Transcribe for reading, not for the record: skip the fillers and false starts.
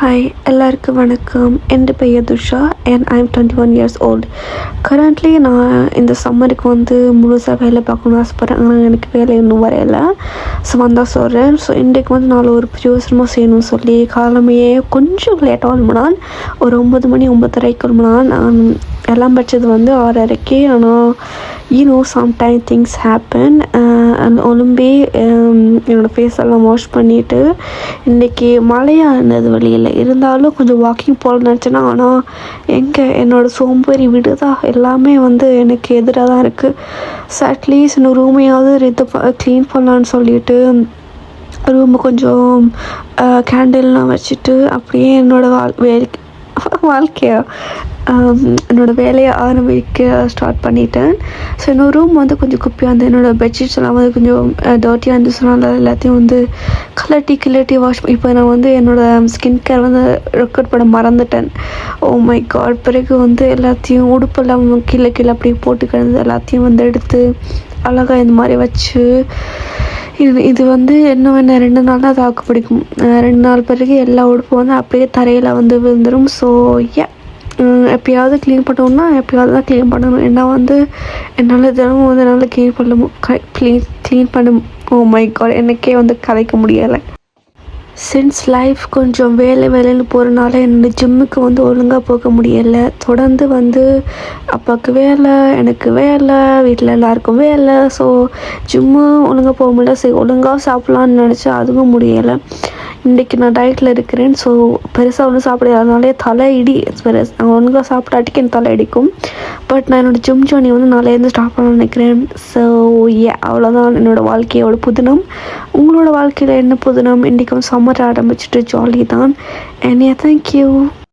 Hi எல்லாருக்கும் வணக்கம். என் பெயர் Thusha and I am 21 years old. Currently நான் இந்த சம்மருக்கு வந்து முழுசாக வேலை பார்க்கணும்னு ஆசைப்பட்றேன். ஆனால் எனக்கு வேலை இன்னும் வரையில. ஸோ வந்தால் சொல்கிறேன். ஸோ இன்றைக்கு வந்து நான் ஒரு பிரயோசனமாக செய்யணும்னு சொல்லி காலமையே கொஞ்சம் லேட்டாக கிளம்புனான். ஒரு 9 மணி 9:30 கிளம்புனான். எல்லாம் படித்தது வந்து 6:30. ஆனால் சம்டைம் திங்ஸ் ஹேப்பன். ஒலிம்பி என்னோடய ஃபேஸெல்லாம் வாஷ் பண்ணிவிட்டு இன்றைக்கி மழையாக இருந்தது வெளியில். இருந்தாலும் கொஞ்சம் வாக்கிங் போகலான்னு நினச்சேன்னா, ஆனால் எங்கே என்னோடய சோம்பேறி விடுதா எல்லாமே வந்து எனக்கு எதிராக தான் இருக்குது. ஸோ அட்லீஸ்ட் இன்னும் ரூமையாவது க்ளீன் பண்ணலான்னு சொல்லிட்டு ரூமை கொஞ்சம் கேண்டில்லாம் வச்சுட்டு அப்படியே என்னோடய என்னோடய வேலையை ஆரம்பிக்க ஸ்டார்ட் பண்ணிட்டேன். ஸோ என்னோடய ரூம் வந்து கொஞ்சம் குப்பியாக வந்து என்னோடய பெட்ஷீட்ஸ் எல்லாம் வந்து கொஞ்சம் டர்ட்டியாக இருந்துச்சுனால எல்லாத்தையும் வந்து கிளட்டி வாஷ். இப்போ நான் வந்து என்னோடய ஸ்கின் கேர் வந்து ரெக்கார்ட் பண்ண மறந்துட்டேன். Oh my God. பிறகு வந்து எல்லாத்தையும் உடுப்பெல்லாம் கீழே அப்படி போட்டு கிடந்து எல்லாத்தையும் வந்து எடுத்து அழகாக இந்த மாதிரி வச்சு இது வந்து இன்னும் 2 நாள் தான் தாக்கு பிடிக்கும். 2 நாள் பிறகு எல்லா உடுப்பும் வந்து அப்படியே தரையில் வந்து விழுந்துடும். ஸோ எப்பயாவது க்ளீன் பண்ணணும்னா எப்பயாவது தான் க்ளீன் பண்ணணும். ஏன்னா வந்து என்னால் தினமும் வந்து என்னால் க்ளீன் பண்ண ஓ மை காட் எனக்கே வந்து கதைக்க முடியலை. சின்ஸ் லைஃப் கொஞ்சம் வேலைன்னு போகிறனால என்னோடய ஜிம்முக்கு வந்து ஒழுங்காக போக முடியலை. தொடர்ந்து வந்து அப்பாவுக்கு வேலை, எனக்கு வேலை, வீட்டில் எல்லாருக்கும் வேலை. ஸோ ஜிம்மு ஒழுங்காக போக முடியல. சரி ஒழுங்காக சாப்பிட்லான்னு நினச்சா அதுவும் முடியலை. இன்றைக்கி நான் டயட்டில் இருக்கிறேன். ஸோ பெருசாக ஒன்றும் சாப்பிடாதனாலே தலையிடி நான் ஒழுங்காக சாப்பிட்டாட்டிக்கு என் தலை இடிக்கும். பட் நான் என்னோடய ஜிம் ஜர்னி வந்து நாளையிலேருந்து ஸ்டார்ட் பண்ண நினைக்கிறேன். ஸோ அவ்வளோதான் என்னோடய வாழ்க்கையோட புதினம். உங்களோட வாழ்க்கையில் என்ன புதினம்? இன்றைக்கி வந்து சம்மர் ஆரம்பிச்சுட்டு ஜாலி தான். தேங்க்யூ.